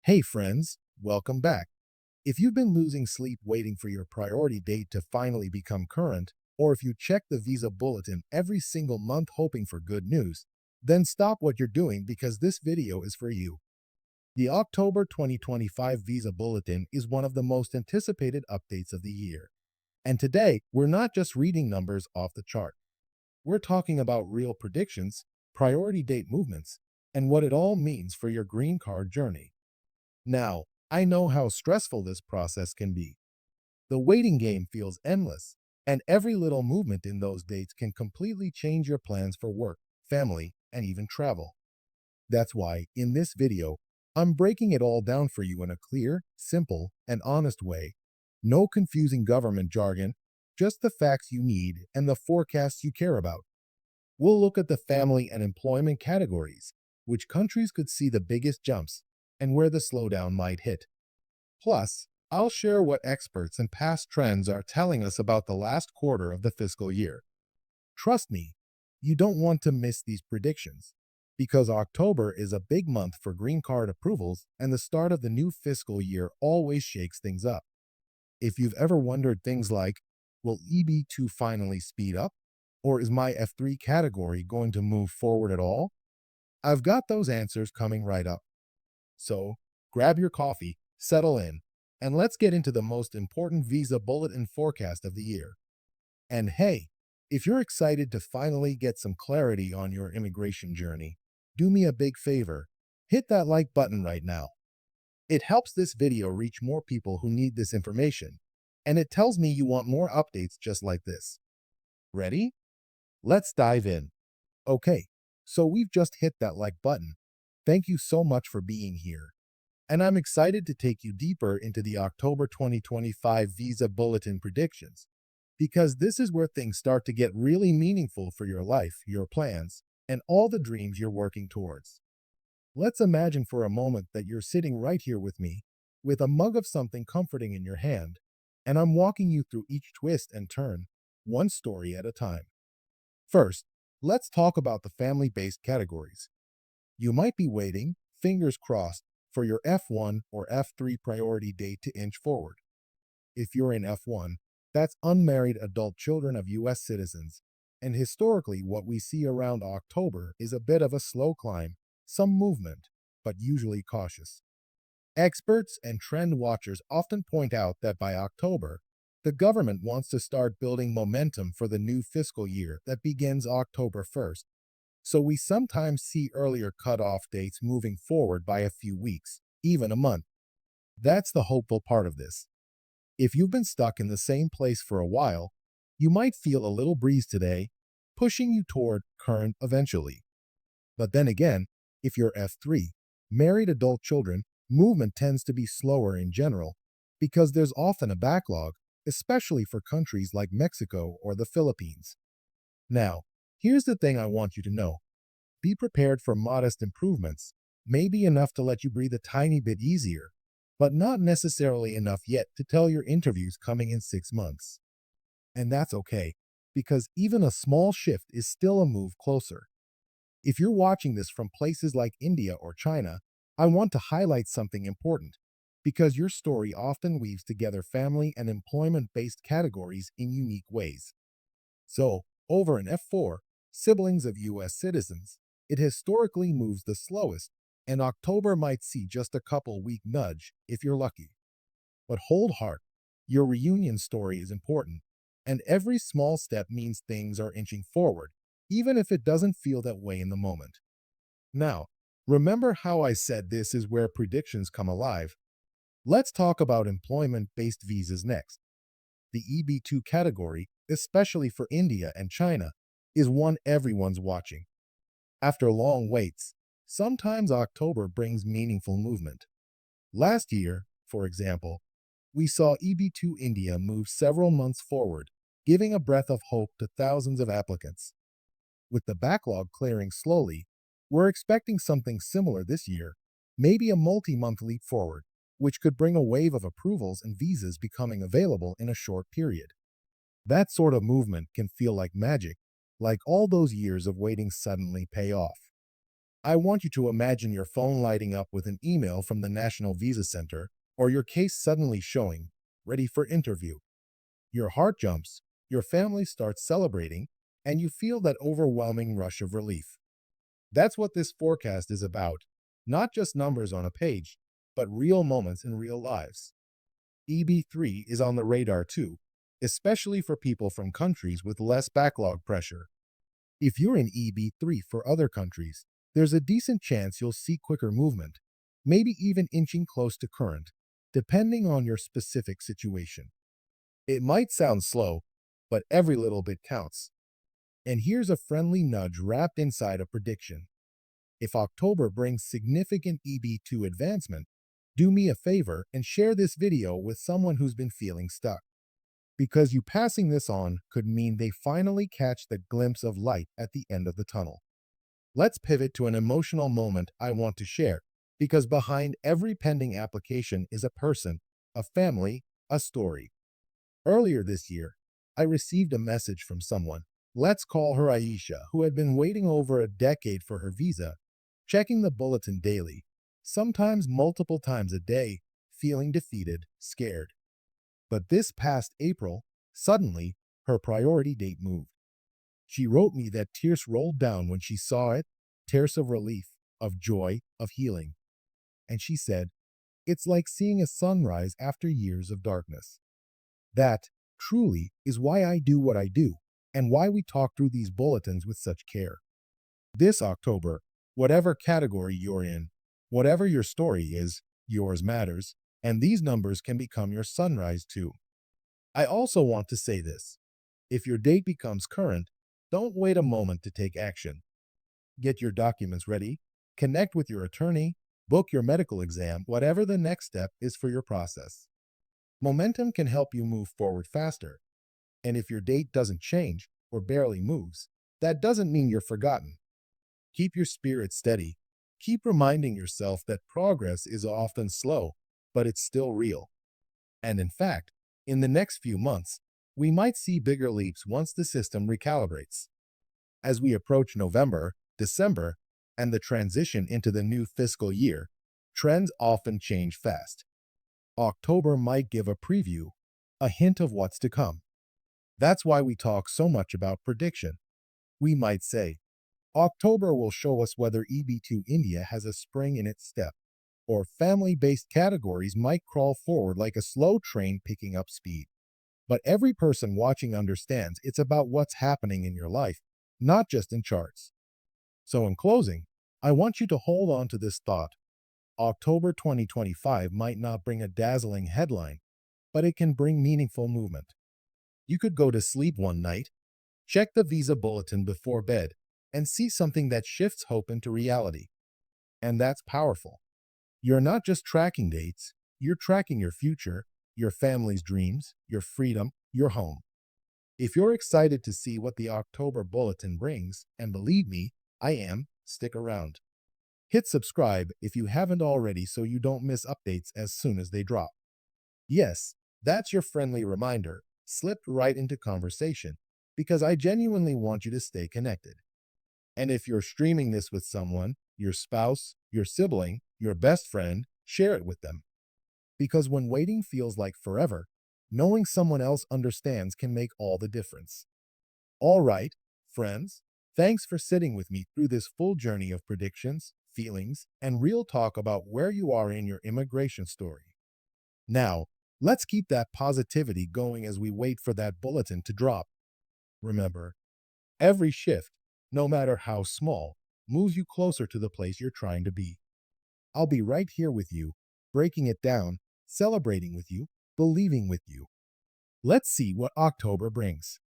Hey friends, welcome back. If you've been losing sleep waiting for your priority date to finally become current, or if you check the Visa Bulletin every single month hoping for good news, then stop what you're doing because this video is for you. The October 2025 Visa Bulletin is one of the most anticipated updates of the year. And today, we're not just reading numbers off the chart. We're talking about real predictions, priority date movements, and what it all means for your green card journey. Now, I know how stressful this process can be. The waiting game feels endless, and every little movement in those dates can completely change your plans for work, family, and even travel. That's why, in this video, I'm breaking it all down for you in a clear, simple, and honest way. No confusing government jargon, just the facts you need and the forecasts you care about. We'll look at the family and employment categories, which countries could see the biggest jumps, and where the slowdown might hit. Plus, I'll share what experts and past trends are telling us about the last quarter of the fiscal year. Trust me, you don't want to miss these predictions, because October is a big month for green card approvals and the start of the new fiscal year always shakes things up. If you've ever wondered things like, will EB2 finally speed up? Or is my F3 category going to move forward at all? I've got those answers coming right up. So, grab your coffee, settle in, and let's get into the most important Visa Bulletin forecast of the year. And hey, if you're excited to finally get some clarity on your immigration journey, do me a big favor. Hit that like button right now. It helps this video reach more people who need this information, and it tells me you want more updates just like this. Ready? Let's dive in. Okay, so we've just hit that like button. Thank you so much for being here. And I'm excited to take you deeper into the October 2025 Visa Bulletin predictions, because this is where things start to get really meaningful for your life, your plans, and all the dreams you're working towards. Let's imagine for a moment that you're sitting right here with me, with a mug of something comforting in your hand, and I'm walking you through each twist and turn, one story at a time. First, let's talk about the family-based categories. You might be waiting, fingers crossed, for your F1 or F3 priority date to inch forward. If you're in F1, that's unmarried adult children of U.S. citizens, and historically what we see around October is a bit of a slow climb, some movement, but usually cautious. Experts and trend watchers often point out that by October, the government wants to start building momentum for the new fiscal year that begins October 1st. So we sometimes see earlier cutoff dates moving forward by a few weeks, even a month. That's the hopeful part of this. If you've been stuck in the same place for a while, you might feel a little breeze today, pushing you toward current eventually. But then again, if you're F3, married adult children, movement tends to be slower in general because there's often a backlog, especially for countries like Mexico or the Philippines. Now, here's the thing I want you to know. Be prepared for modest improvements, maybe enough to let you breathe a tiny bit easier, but not necessarily enough yet to tell your interviews coming in 6 months. And that's okay, because even a small shift is still a move closer. If you're watching this from places like India or China, I want to highlight something important, because your story often weaves together family and employment-based categories in unique ways. So, over in F4, siblings of U.S. citizens, it historically moves the slowest, and October might see just a couple-week nudge if you're lucky. But hold heart, your reunion story is important, and every small step means things are inching forward, even if it doesn't feel that way in the moment. Now, remember how I said this is where predictions come alive? Let's talk about employment-based visas next. The EB2 category, especially for India and China, is one everyone's watching. After long waits, sometimes October brings meaningful movement. Last year, for example, we saw EB2 India move several months forward, giving a breath of hope to thousands of applicants. With the backlog clearing slowly, we're expecting something similar this year, maybe a multi-month leap forward, which could bring a wave of approvals and visas becoming available in a short period. That sort of movement can feel like magic, like all those years of waiting suddenly pay off. I want you to imagine your phone lighting up with an email from the National Visa Center or your case suddenly showing, ready for interview. Your heart jumps, your family starts celebrating, and you feel that overwhelming rush of relief. That's what this forecast is about. Not just numbers on a page, but real moments in real lives. EB3 is on the radar too, especially for people from countries with less backlog pressure. If you're in EB3 for other countries, there's a decent chance you'll see quicker movement, maybe even inching close to current, depending on your specific situation. It might sound slow, but every little bit counts. And here's a friendly nudge wrapped inside a prediction. If October brings significant EB2 advancement, do me a favor and share this video with someone who's been feeling stuck. Because you passing this on could mean they finally catch the glimpse of light at the end of the tunnel. Let's pivot to an emotional moment I want to share, because behind every pending application is a person, a family, a story. Earlier this year, I received a message from someone, let's call her Aisha, who had been waiting over a decade for her visa, checking the bulletin daily, sometimes multiple times a day, feeling defeated, scared. But this past April, suddenly, her priority date moved. She wrote me that tears rolled down when she saw it, tears of relief, of joy, of healing. And she said, it's like seeing a sunrise after years of darkness. That, truly, is why I do what I do, and why we talk through these bulletins with such care. This October, whatever category you're in, whatever your story is, yours matters, and these numbers can become your sunrise too. I also want to say this. If your date becomes current, don't wait a moment to take action. Get your documents ready, connect with your attorney, book your medical exam, whatever the next step is for your process. Momentum can help you move forward faster. And if your date doesn't change or barely moves, that doesn't mean you're forgotten. Keep your spirit steady. Keep reminding yourself that progress is often slow, but it's still real. And in fact, in the next few months, we might see bigger leaps once the system recalibrates. As we approach November, December, and the transition into the new fiscal year, trends often change fast. October might give a preview, a hint of what's to come. That's why we talk so much about prediction. We might say, October will show us whether EB2 India has a spring in its step, or family-based categories might crawl forward like a slow train picking up speed. But every person watching understands it's about what's happening in your life, not just in charts. So in closing, I want you to hold on to this thought. October 2025 might not bring a dazzling headline, but it can bring meaningful movement. You could go to sleep one night, check the Visa Bulletin before bed, and see something that shifts hope into reality. And that's powerful. You're not just tracking dates, you're tracking your future, your family's dreams, your freedom, your home. If you're excited to see what the October Bulletin brings, and believe me, I am, stick around. Hit subscribe if you haven't already so you don't miss updates as soon as they drop. Yes, that's your friendly reminder, slipped right into conversation, because I genuinely want you to stay connected. And if you're streaming this with someone, your spouse, your sibling, your best friend, share it with them. Because when waiting feels like forever, knowing someone else understands can make all the difference. All right, friends, thanks for sitting with me through this full journey of predictions, feelings, and real talk about where you are in your immigration story. Now, let's keep that positivity going as we wait for that bulletin to drop. Remember, every shift, no matter how small, moves you closer to the place you're trying to be. I'll be right here with you, breaking it down, celebrating with you, believing with you. Let's see what October brings.